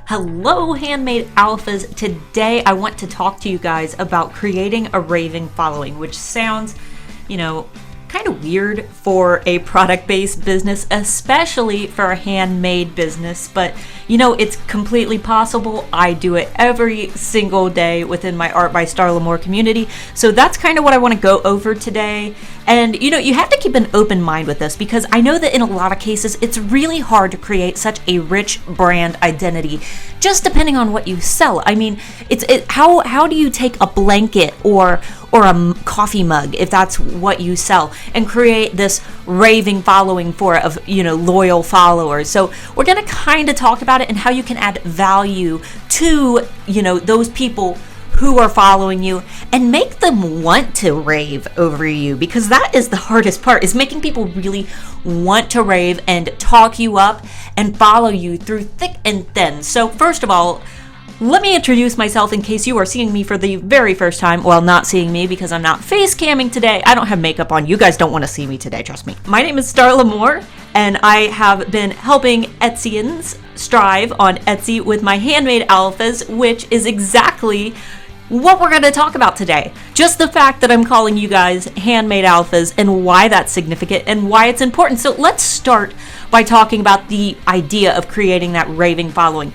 Hello, Handmade Alphas. Today I want to talk to you guys about creating a raving following, which sounds, kind of weird for a product-based business, especially for a handmade business, but it's completely possible. I do it every single day within my Art by Starla Moore community. So that's kind of what I want to go over today. And you have to keep an open mind with this, because I know that in a lot of cases it's really hard to create such a rich brand identity just depending on what you sell. I mean, how do you take a blanket or a coffee mug, if that's what you sell, and create this raving following of loyal followers? So we're going to kind of talk about it and how you can add value to those people who are following you and make them want to rave over you, because that is the hardest part, is making people really want to rave and talk you up and follow you through thick and thin. So first of all, let me introduce myself in case you are seeing me for the very first time. Well, not seeing me because I'm not face camming today. I don't have makeup on. You guys don't want to see me today, trust me. My name is Starla Moore, and I have been helping Etsyans strive on Etsy with my Handmade Alphas, which is exactly what we're going to talk about today. Just the fact that I'm calling you guys Handmade Alphas and why that's significant and why it's important. So let's start by talking about the idea of creating that raving following.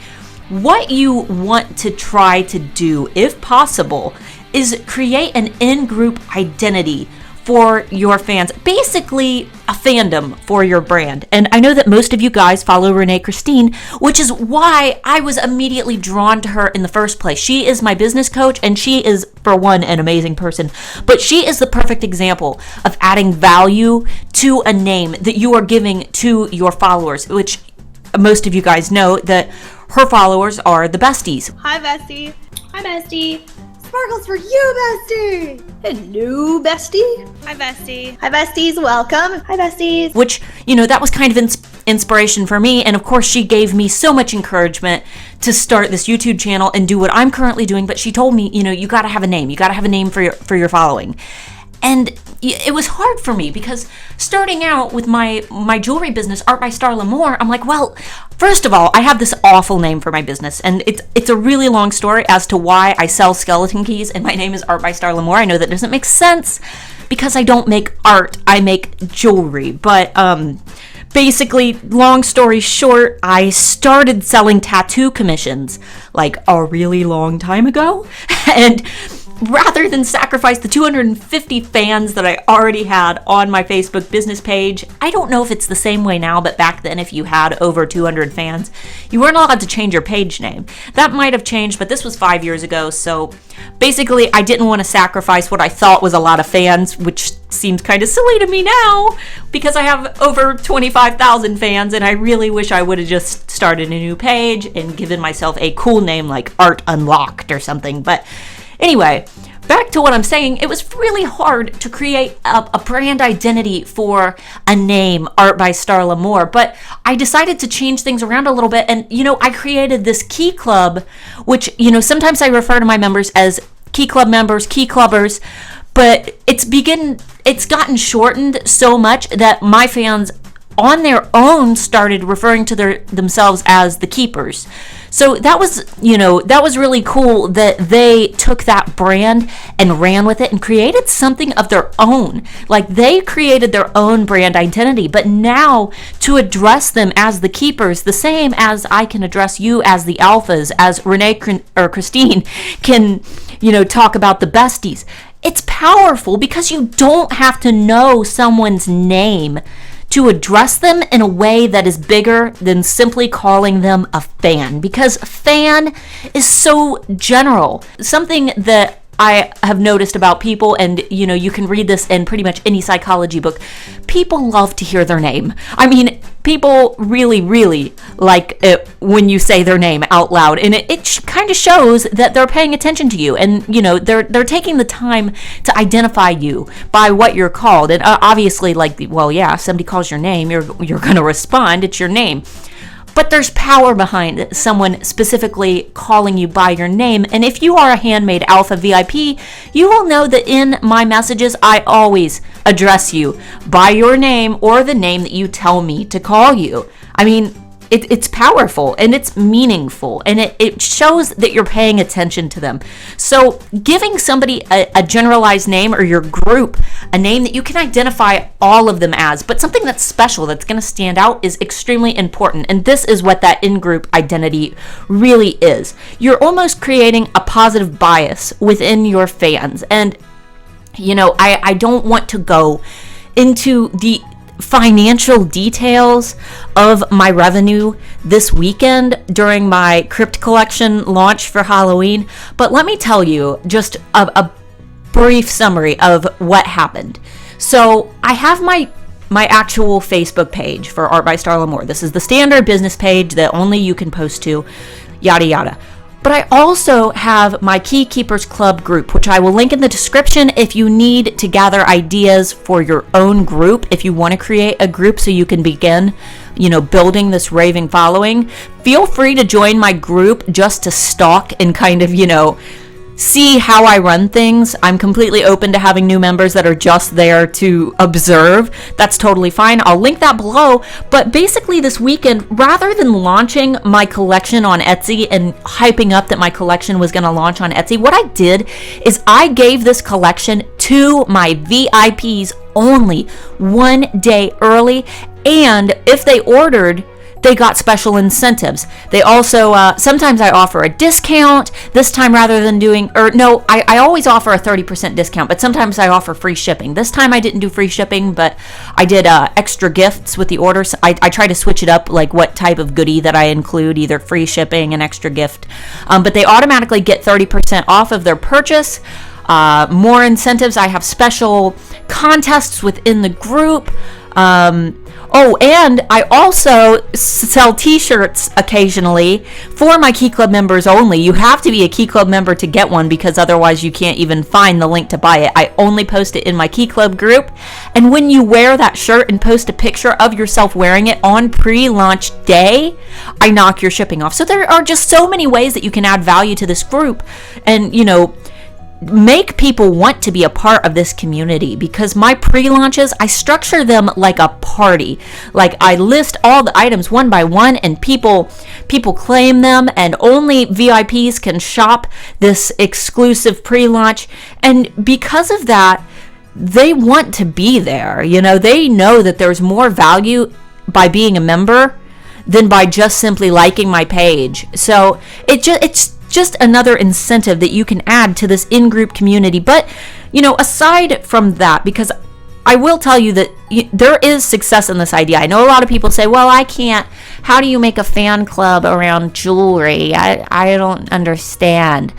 What you want to try to do, if possible, is create an in-group identity for your fans, basically a fandom for your brand. And I know that most of you guys follow Renee Christine, which is why I was immediately drawn to her in the first place. She is my business coach, and she is, for one, an amazing person, but she is the perfect example of adding value to a name that you are giving to your followers, which most of you guys know that her followers are the besties. Hi, bestie. Hi, bestie. Sparkles for you, bestie. Hello, bestie. Hi, bestie. Hi, besties. Welcome. Hi, besties. Which, that was kind of inspiration for me. And of course, she gave me so much encouragement to start this YouTube channel and do what I'm currently doing. But she told me, you got to have a name. You got to have a name for your following. And it was hard for me, because starting out with my jewelry business, Art by Starla Moore, I'm like, well, first of all, I have this awful name for my business, and it's a really long story as to why I sell skeleton keys and my name is Art by Starla Moore. I know that doesn't make sense because I don't make art, I make jewelry. But basically, long story short, I started selling tattoo commissions like a really long time ago, and rather than sacrifice the 250 fans that I already had on my Facebook business page, I don't know if it's the same way now, but back then if you had over 200 fans, you weren't allowed to change your page name. That might have changed, but this was 5 years ago, so basically I didn't want to sacrifice what I thought was a lot of fans, which seems kind of silly to me now because I have over 25,000 fans, and I really wish I would have just started a new page and given myself a cool name like Art Unlocked or something. But anyway, back to what I'm saying, it was really hard to create a brand identity for a name, Art by Starla Moore, but I decided to change things around a little bit, and I created this key club, which sometimes I refer to my members as key club members, key clubbers, but it's gotten shortened so much that my fans on their own started referring to themselves as the keepers. So that was really cool that they took that brand and ran with it and created something of their own. Like, they created their own brand identity, but now to address them as the keepers, the same as I can address you as the alphas, as Renee or Christine can, talk about the besties. It's powerful because you don't have to know someone's name to address them in a way that is bigger than simply calling them a fan, because fan is so general. Something that I have noticed about people, and you can read this in pretty much any psychology book, people love to hear their name. I mean, people really, really like it when you say their name out loud, and it kind of shows that they're paying attention to you, and they're taking the time to identify you by what you're called. And obviously, if somebody calls your name, you're going to respond. It's your name. But there's power behind someone specifically calling you by your name. And if you are a Handmade Alpha VIP, you will know that in my messages, I always address you by your name or the name that you tell me to call you. I mean, it's powerful and it's meaningful, and it shows that you're paying attention to them. So giving somebody a generalized name, or your group a name that you can identify all of them as, but something that's special, that's going to stand out, is extremely important. And this is what that in-group identity really is. You're almost creating a positive bias within your fans. And I don't want to go into the financial details of my revenue this weekend during my crypt collection launch for Halloween, but let me tell you just a brief summary of what happened. So I have my actual Facebook page for Art by Starla Moore. This is the standard business page that only you can post to, yada yada. But I also have my Key Keepers Club group, which I will link in the description if you need to gather ideas for your own group. If you want to create a group so you can begin, building this raving following, feel free to join my group just to stalk and kind of, see how I run things. I'm completely open to having new members that are just there to observe. That's totally fine. I'll link that below. But basically this weekend, rather than launching my collection on Etsy and hyping up that my collection was going to launch on Etsy, what I did is I gave this collection to my VIPs only 1 day early. And if they ordered, they got special incentives. They also, sometimes I offer a discount. This time, rather than I always offer a 30% discount, but sometimes I offer free shipping. This time I didn't do free shipping, but I did extra gifts with the orders. I try to switch it up, like what type of goodie that I include, either free shipping and extra gift. But they automatically get 30% off of their purchase. More incentives. I have special contests within the group. And I also sell t-shirts occasionally for my Key Club members only. You have to be a Key Club member to get one, because otherwise you can't even find the link to buy it. I only post it in my Key Club group. And when you wear that shirt and post a picture of yourself wearing it on pre-launch day, I knock your shipping off. So there are just so many ways that you can add value to this group and, make people want to be a part of this community, because my pre-launches, I structure them like a party. Like I list all the items one by one, and people claim them, and only VIPs can shop this exclusive pre-launch. And because of that, they want to be there. They know that there's more value by being a member than by just simply liking my page. So it's just another incentive that you can add to this in-group community. But, aside from that, because I will tell you that there is success in this idea. I know a lot of people say, well, I can't. How do you make a fan club around jewelry? I don't understand.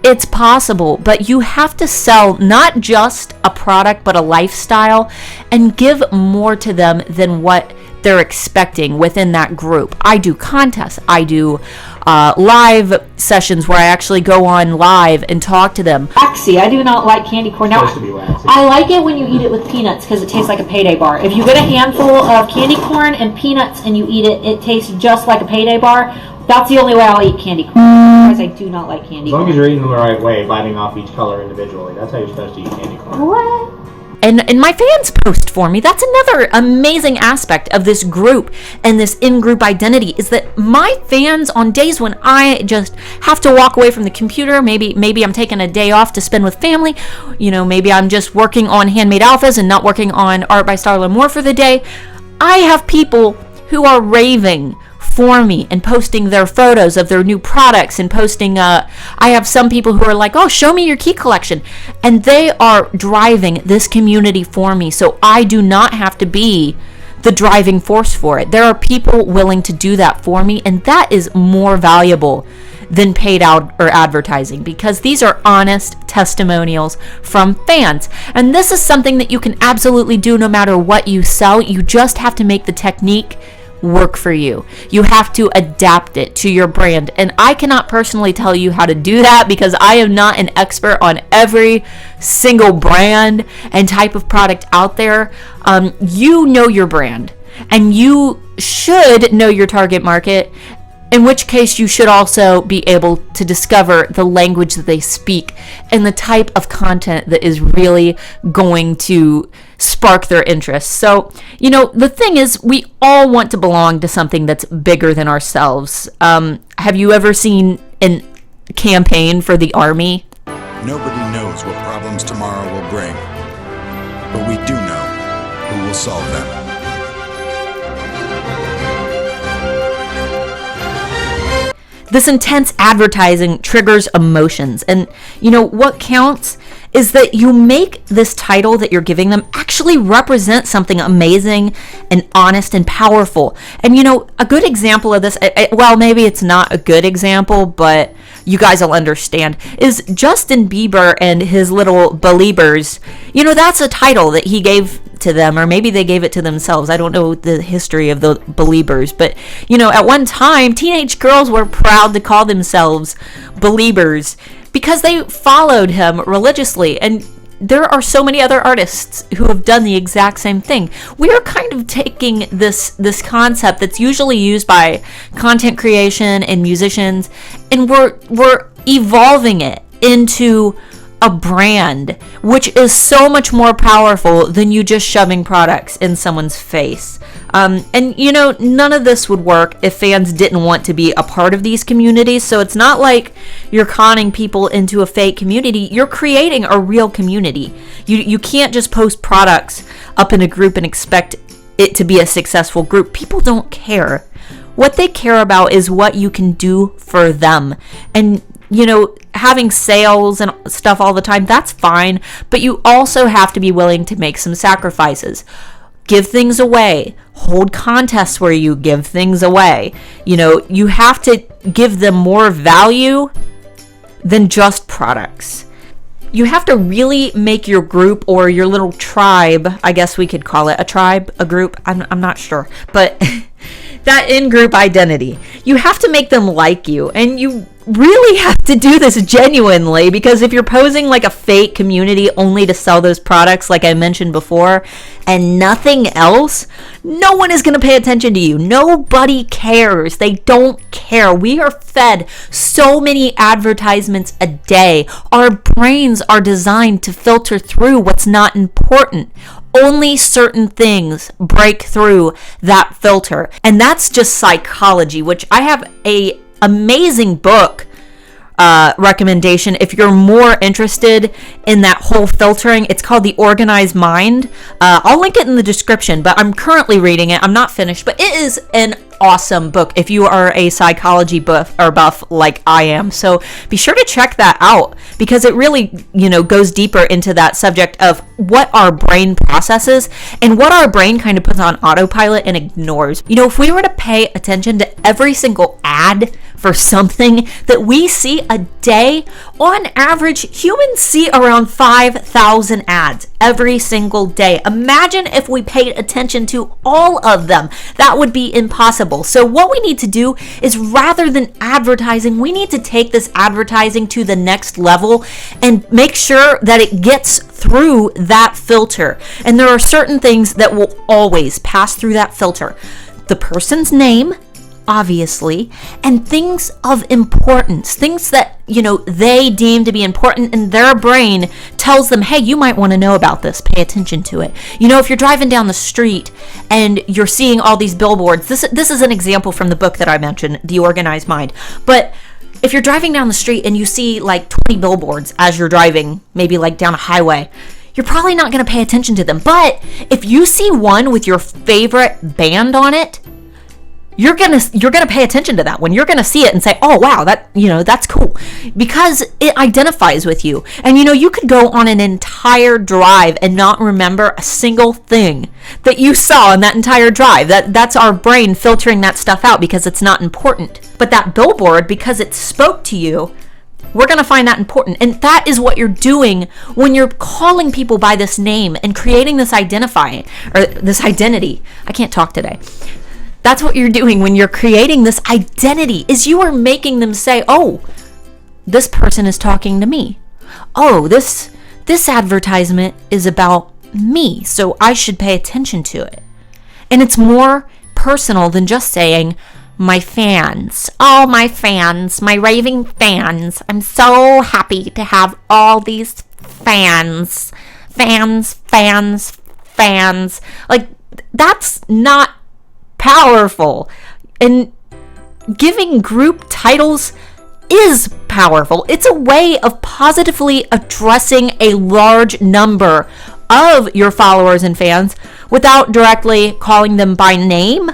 It's possible, but you have to sell not just a product, but a lifestyle, and give more to them than what they're expecting within that group. I do contests. I do live sessions where I actually go on live and talk to them. Waxy. I do not like candy corn. Now, I like it when you eat it with peanuts because it tastes like a payday bar. If you get a handful of candy corn and peanuts and you eat it, it tastes just like a payday bar. That's the only way I'll eat candy corn. Otherwise, I do not like candy corn. As long as you're eating them the right way, biting off each color individually. That's how you're supposed to eat candy corn. What? And my fans post for me. That's another amazing aspect of this group and this in-group identity, is that my fans, on days when I just have to walk away from the computer, maybe I'm taking a day off to spend with family, maybe I'm just working on handmade alphas and not working on Art by Starla Moore for the day, I have people who are raving for me and posting their photos of their new products and posting I have some people who are like, oh, show me your key collection, and they are driving this community for me, so I do not have to be the driving force for it. There are people willing to do that for me, and that is more valuable than paid out or advertising, because these are honest testimonials from fans. And this is something that you can absolutely do no matter what you sell. You just have to make the technique work for you. You have to adapt it to your brand. And I cannot personally tell you how to do that, because I am not an expert on every single brand and type of product out there. You know your brand, and you should know your target market. in which case you should also be able to discover the language that they speak and the type of content that is really going to spark their interest. So, the thing is, we all want to belong to something that's bigger than ourselves. Have you ever seen a campaign for the army? Nobody knows what problems tomorrow will bring, but we do know who will solve them. This intense advertising triggers emotions. And what counts is that you make this title that you're giving them actually represent something amazing and honest and powerful. And a good example of this, well, maybe it's not a good example, but you guys will understand, is Justin Bieber and his little Beliebers. That's a title that he gave to them, or maybe they gave it to themselves. I don't know the history of the Beliebers, but at one time teenage girls were proud to call themselves Beliebers because they followed him religiously. And there are so many other artists who have done the exact same thing. We are kind of taking this concept that's usually used by content creation and musicians, and we're evolving it into a brand, which is so much more powerful than you just shoving products in someone's face. And none of this would work if fans didn't want to be a part of these communities. So it's not like you're conning people into a fake community. You're creating a real community. You can't just post products up in a group and expect it to be a successful group. People don't care. What they care about is what you can do for them. And having sales and stuff all the time, that's fine, but you also have to be willing to make some sacrifices. Give things away. Hold contests where you give things away. You have to give them more value than just products. You have to really make your group or your little tribe, I guess we could call it a tribe, a group, I'm not sure, but that in-group identity. You have to make them like you, and you really have to do this genuinely, because if you're posing like a fake community only to sell those products, like I mentioned before, and nothing else, no one is going to pay attention to you. Nobody cares. They don't care. We are fed so many advertisements a day. Our brains are designed to filter through what's not important. Only certain things break through that filter. And that's just psychology, which I have a amazing book recommendation if you're more interested in that whole filtering. It's called The Organized Mind. I'll link it in the description, but I'm currently reading it. I'm not finished, but it is an awesome book if you are a psychology buff like I am. So be sure to check that out, because it really, goes deeper into that subject of what our brain processes and what our brain kind of puts on autopilot and ignores. If we were to pay attention to every single ad for something that we see a day, on average, humans see around 5,000 ads every single day. Imagine if we paid attention to all of them. That would be impossible. So what we need to do is, rather than advertising, we need to take this advertising to the next level and make sure that it gets through that filter. And there are certain things that will always pass through that filter. The person's name, obviously, and things of importance, things that they deem to be important, and their brain tells them, hey, you might want to know about this, pay attention to it. If you're driving down the street and you're seeing all these billboards, this is an example from the book that I mentioned, The Organized Mind. But if you're driving down the street and you see like 20 billboards as you're driving, maybe like down a highway, you're probably not going to pay attention to them. But if you see one with your favorite band on it, you're gonna pay attention to that one. You're gonna see it and say, oh wow, that's cool, because it identifies with you. And you could go on an entire drive and not remember a single thing that you saw in that entire drive. That's our brain filtering that stuff out because it's not important. But that billboard, because it spoke to you, we're going to find that important. And that is what you're doing when you're calling people by this name and creating this identity. I can't talk today. That's what you're doing when you're creating this identity, is you are making them say, oh, this person is talking to me. Oh, this advertisement is about me, so I should pay attention to it. And it's more personal than just saying, my fans. Oh, my fans, my raving fans. I'm so happy to have all these fans. Fans. Like, that's not powerful. And giving group titles is powerful. It's a way of positively addressing a large number of your followers and fans without directly calling them by name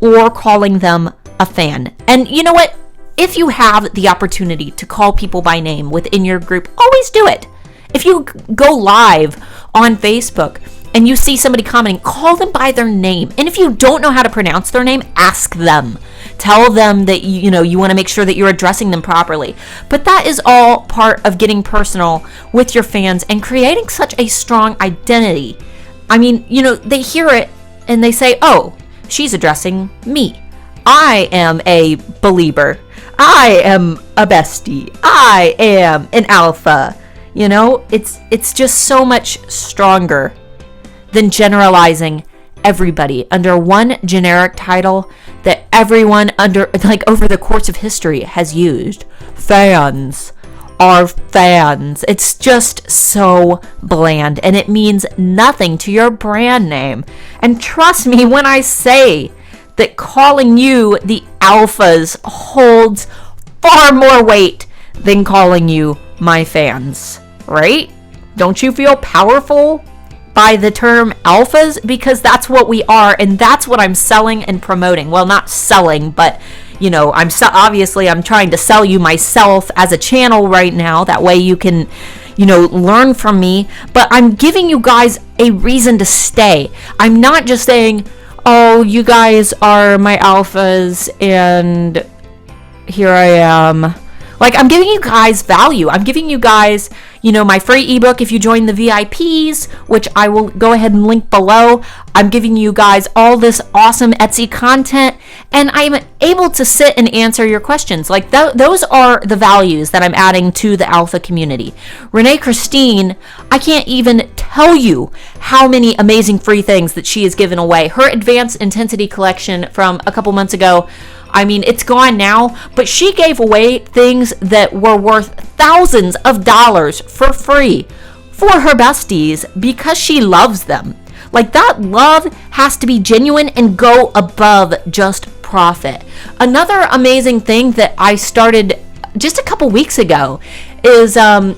or calling them a fan. And you know what? If you have the opportunity to call people by name within your group, always do it. If you go live on Facebook and you see somebody commenting, call them by their name. And if you don't know how to pronounce their name, ask them. Tell them that you want to make sure that you're addressing them properly. But that is all part of getting personal with your fans and creating such a strong identity. I mean, they hear it and they say, oh, she's addressing me. I am a believer. I am a bestie. I am an alpha. It's just so much stronger than generalizing everybody under one generic title that everyone over the course of history has used. Fans are fans. It's just so bland and it means nothing to your brand name. And trust me when I say that calling you the alphas holds far more weight than calling you my fans, right? Don't you feel powerful by the term alphas? Because that's what we are, and that's what I'm selling and promoting. Well, not selling, but I'm trying to sell you myself as a channel right now. That way you can learn from me, but I'm giving you guys a reason to stay. I'm not just saying, oh, you guys are my alphas and here I am. Like, I'm giving you guys value. I'm giving you guys, my free ebook if you join the VIPs, which I will go ahead and link below. I'm giving you guys all this awesome Etsy content, and I'm able to sit and answer your questions. Like, those are the values that I'm adding to the alpha community. Renee Christine, I can't even tell you how many amazing free things that she has given away. Her Advanced Intensity collection from a couple months ago, I mean, it's gone now, but she gave away things that were worth thousands of dollars for free for her besties because she loves them. Like, that love has to be genuine and go above just profit. Another amazing thing that I started just a couple weeks ago is, how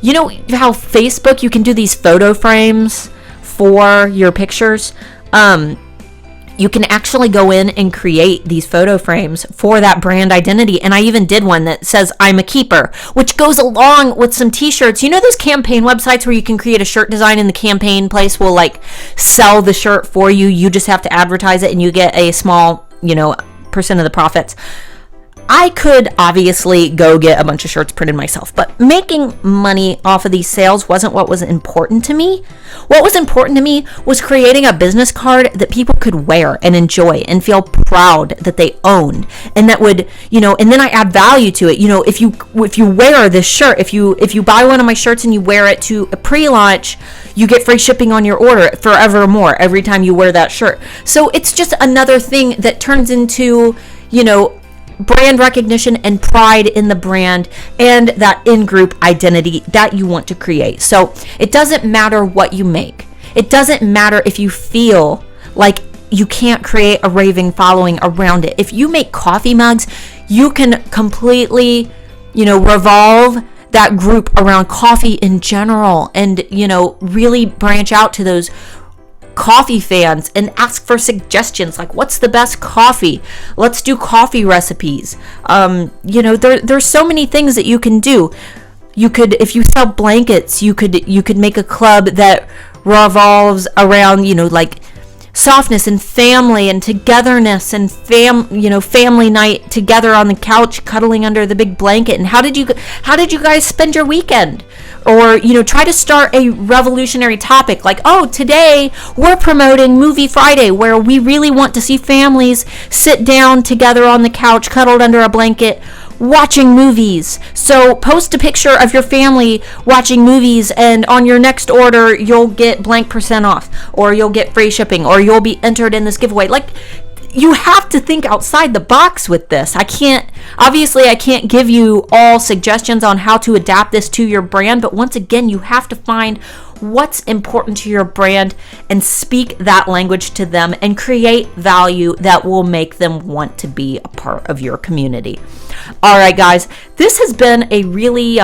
Facebook, you can do these photo frames for your pictures. You can actually go in and create these photo frames for that brand identity. And I even did one that says, I'm a keeper, which goes along with some t-shirts. Those campaign websites where you can create a shirt design and the campaign place will sell the shirt for you. You just have to advertise it and you get a small, percent of the profits. I could obviously go get a bunch of shirts printed myself, but making money off of these sales wasn't what was important to me. What was important to me was creating a business card that people could wear and enjoy and feel proud that they owned, and that would, and then I add value to it. If you wear this shirt, if you buy one of my shirts and you wear it to a pre-launch, you get free shipping on your order forevermore every time you wear that shirt. So it's just another thing that turns into, brand recognition and pride in the brand and that in-group identity that you want to create. So it doesn't matter what you make. It doesn't matter if you feel like you can't create a raving following around it. If you make coffee mugs, you can completely, revolve that group around coffee in general and, really branch out to those coffee fans and ask for suggestions, like, what's the best coffee? Let's do coffee recipes. There's so many things that you can do. You could, if you sell blankets, you could make a club that revolves around, softness and family and togetherness and family night together on the couch cuddling under the big blanket. And how did you guys spend your weekend? Or try to start a revolutionary topic like, oh, today we're promoting Movie Friday, where we really want to see families sit down together on the couch cuddled under a blanket watching movies. So post a picture of your family watching movies, and on your next order you'll get blank % off, or you'll get free shipping, or you'll be entered in this giveaway. Like, you have to think outside the box with this. I can't give you all suggestions on how to adapt this to your brand, but once again, you have to find what's important to your brand and speak that language to them and create value that will make them want to be a part of your community. All right, guys, this has been a really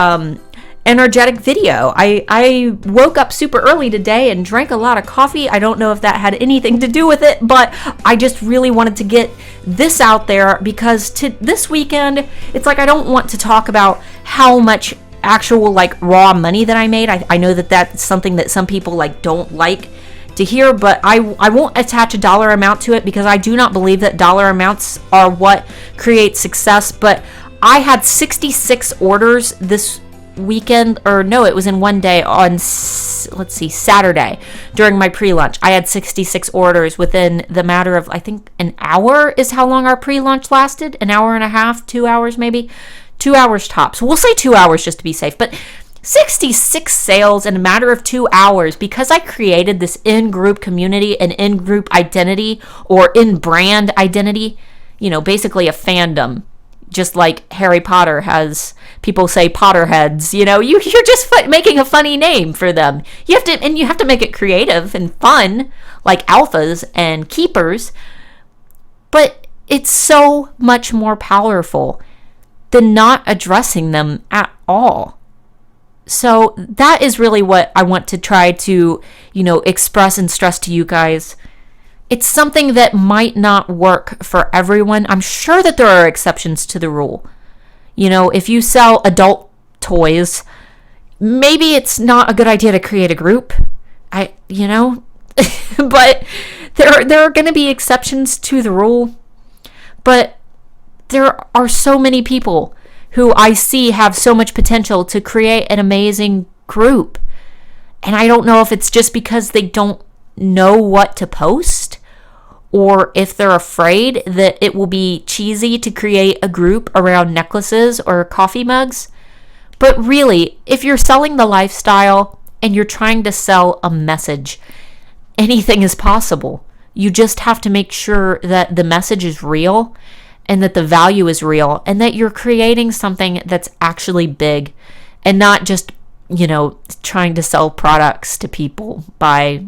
energetic video. I woke up super early today and drank a lot of coffee. I don't know if that had anything to do with it, but I just really wanted to get this out there because this weekend, it's like I don't want to talk about how much actual like raw money that I made. I know that that's something that some people like don't like to hear, but I won't attach a dollar amount to it because I do not believe that dollar amounts are what creates success. But I had 66 orders this weekend, or no, it was in one day on Saturday during my pre-launch. I had 66 orders within the matter of, I think, an hour is how long our pre-launch lasted. An hour and a half, 2 hours maybe, 2 hours tops. We'll say 2 hours just to be safe, but 66 sales in a matter of 2 hours because I created this in-group community and in-group identity or in-brand identity, basically a fandom. Just like Harry Potter has, people say Potterheads, you're just making a funny name for them. You have to make it creative and fun, like alphas and keepers. But it's so much more powerful than not addressing them at all. So that is really what I want to try to, express and stress to you guys. It's something that might not work for everyone. I'm sure that there are exceptions to the rule. If you sell adult toys, maybe it's not a good idea to create a group. But there are going to be exceptions to the rule. But there are so many people who I see have so much potential to create an amazing group. And I don't know if it's just because they don't know what to post, or if they're afraid that it will be cheesy to create a group around necklaces or coffee mugs. But really, if you're selling the lifestyle and you're trying to sell a message, anything is possible. You just have to make sure that the message is real and that the value is real and that you're creating something that's actually big and not just, trying to sell products to people by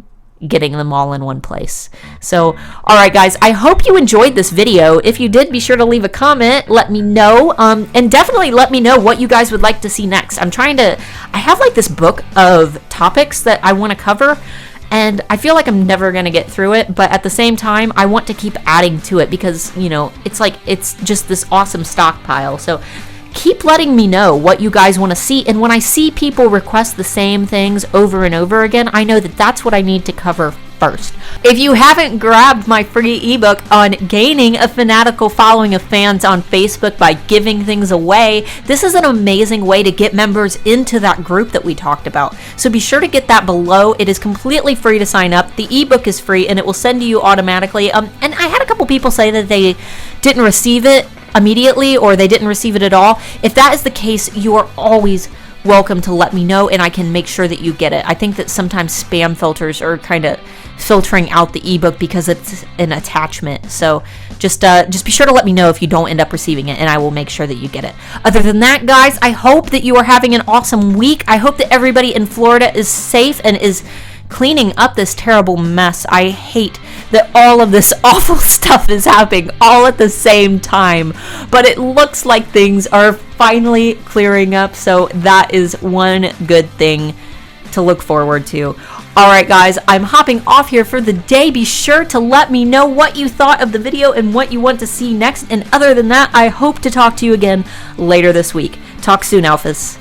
getting them all in one place. So, all right, guys, I hope you enjoyed this video. If you did, be sure to leave a comment, let me know, and definitely let me know what you guys would like to see next. I have like this book of topics that I want to cover, and I feel like I'm never going to get through it, but at the same time, I want to keep adding to it because, it's just this awesome stockpile. So keep letting me know what you guys want to see. And when I see people request the same things over and over again, I know that that's what I need to cover first. If you haven't grabbed my free ebook on gaining a fanatical following of fans on Facebook by giving things away, this is an amazing way to get members into that group that we talked about. So be sure to get that below. It is completely free to sign up. The ebook is free and it will send to you automatically. And I had a couple people say that they didn't receive it immediately or they didn't receive it at all. If that is the case, you are always welcome to let me know and I can make sure that you get it. I think that sometimes spam filters are kind of filtering out the ebook because it's an attachment. So just be sure to let me know if you don't end up receiving it and I will make sure that you get it. Other than that, guys, I hope that you are having an awesome week. I hope that everybody in Florida is safe and is cleaning up this terrible mess. I hate that all of this awful stuff is happening all at the same time, but it looks like things are finally clearing up, so that is one good thing to look forward to. All right, guys, I'm hopping off here for the day. Be sure to let me know what you thought of the video and what you want to see next, and other than that, I hope to talk to you again later this week. Talk soon, Alphas.